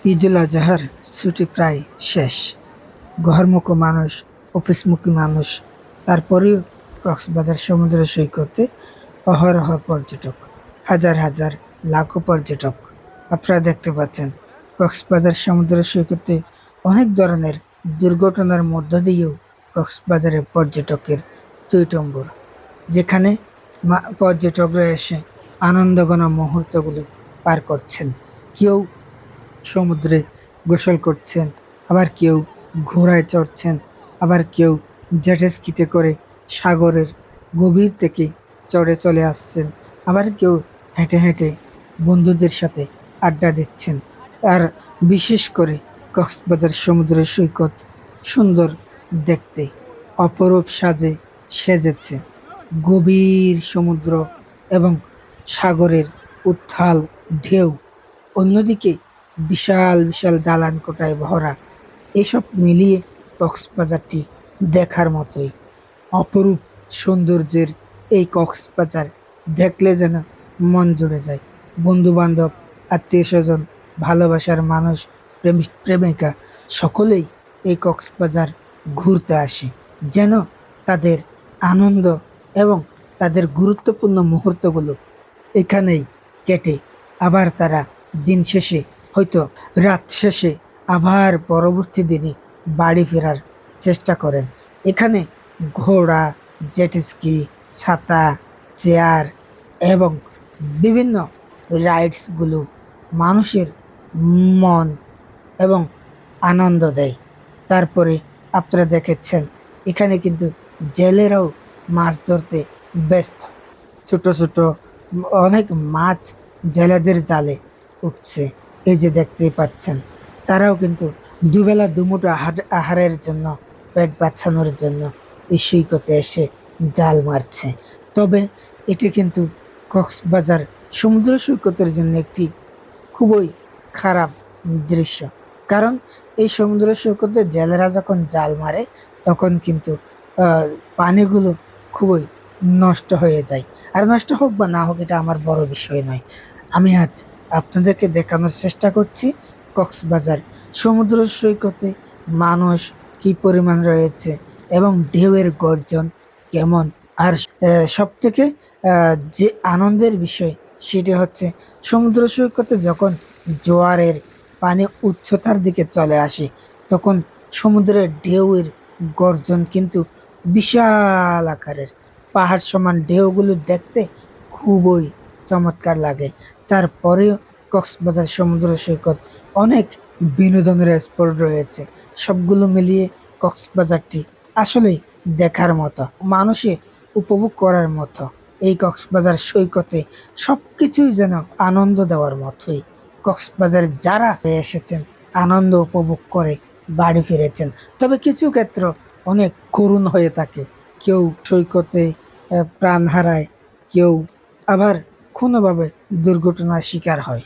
ঈদুল আজহার ছুটি প্রায় শেষ। ঘরমুখো মানুষ, অফিসমুখী মানুষ, তারপরেও কক্সবাজার সমুদ্র সৈকতে অহরহ পর্যটক, হাজার হাজার লাখো পর্যটক। আপনারা দেখতে পাচ্ছেন কক্সবাজার সমুদ্র সৈকতে অনেক ধরনের দুর্ঘটনার মধ্য দিয়েও কক্সবাজারের পর্যটকের টইটম্বুর, যেখানে পর্যটকরা এসে আনন্দঘন মুহূর্তগুলো পার করছেন। কেউ সমুদ্রে গোসল করছেন, আবার কেউ ঘোড়ায় চড়ছেন, আবার কেউ জেট স্কিতে করে সাগরের গভীর থেকে চড়ে চলে আসছেন, আবার কেউ হেঁটে হেঁটে বন্ধুদের সাথে আড্ডা দিচ্ছেন। আর বিশেষ করে কক্সবাজার সমুদ্র সৈকত সুন্দর দেখতে, অপরূপ সাজে সেজেছে। গভীর সমুদ্র এবং সাগরের উত্থাল ঢেউ, অন্যদিকে বিশাল বিশাল দালান কোঠায় ভরা। এসব মিলিয়ে কক্সবাজারটি দেখার মতোই। অপরূপ সৌন্দর্যের এই কক্সবাজার দেখলে যেন মন জুড়ে যায়। বন্ধু বান্ধব, আত্মীয় স্বজন, ভালোবাসার মানুষ, প্রেমিক প্রেমিকা সকলেই এই কক্সবাজার ঘুরতে আসে, যেন তাদের আনন্দ এবং তাদের গুরুত্বপূর্ণ মুহূর্তগুলো এখানেই কেটে আবার তারা দিন শেষে, হয়তো রাত শেষে, আবার পরবর্তী দিনে বাড়ি ফেরার চেষ্টা করেন। এখানে ঘোড়া, জেট স্কি, ছাতা, চেয়ার এবং বিভিন্ন রাইডসগুলো মানুষের মন এবং আনন্দ দেয়। তারপরে আপনারা দেখেছেন এখানে কিন্তু জেলেরাও মাছ ধরতে ব্যস্ত। ছোট ছোট অনেক মাছ জেলেদের জালে উঠছে, এই যে দেখতেই পাচ্ছেন। তারাও কিন্তু দুবেলা দুমুঠো আহারের জন্য, পেট বাঁচানোর জন্য এই সৈকতে এসে জাল মারছে। তবে এটি কিন্তু কক্সবাজার সমুদ্র সৈকতের জন্য একটি খুবই খারাপ দৃশ্য। কারণ এই সমুদ্র সৈকতে জেলেরা যখন জাল মারে তখন কিন্তু পানিগুলো খুবই নষ্ট হয়ে যায়। আর নষ্ট হোক বা না হোক, এটা আমার বড় বিষয় নয়। আমি আজ আপনাদেরকে দেখানোর চেষ্টা করছি কক্সবাজার সমুদ্র সৈকতে মানুষ কি পরিমাণ রয়েছে এবং ঢেউয়ের গর্জন কেমন। আর সব থেকে যে আনন্দের বিষয় সেটি হচ্ছে সমুদ্র সৈকতে যখন জোয়ারের পানি উচ্চতার দিকে চলে আসে, তখন সমুদ্রের ঢেউয়ের গর্জন কিন্তু বিশাল আকারের। পাহাড় সমান ঢেউগুলো দেখতে খুবই চমৎকার লাগে। তারপরেও কক্সবাজার সমুদ্র সৈকত অনেক বিনোদনের স্পট রয়েছে। সবগুলো মিলিয়ে কক্সবাজারটি আসলেই দেখার মতো, মানুষের উপভোগ করার মতো। এই কক্সবাজার সৈকতে সবকিছুই যেন আনন্দ দেওয়ার মতোই। কক্সবাজার যারা এসেছেন আনন্দ উপভোগ করে বাড়ি ফিরেছেন। তবে কিছু ক্ষেত্র অনেক করুণ হয়ে থাকে। কেউ সৈকতে প্রাণ হারায়, কেউ আবার কোনোভাবে দুর্ঘটনার শিকার হয়।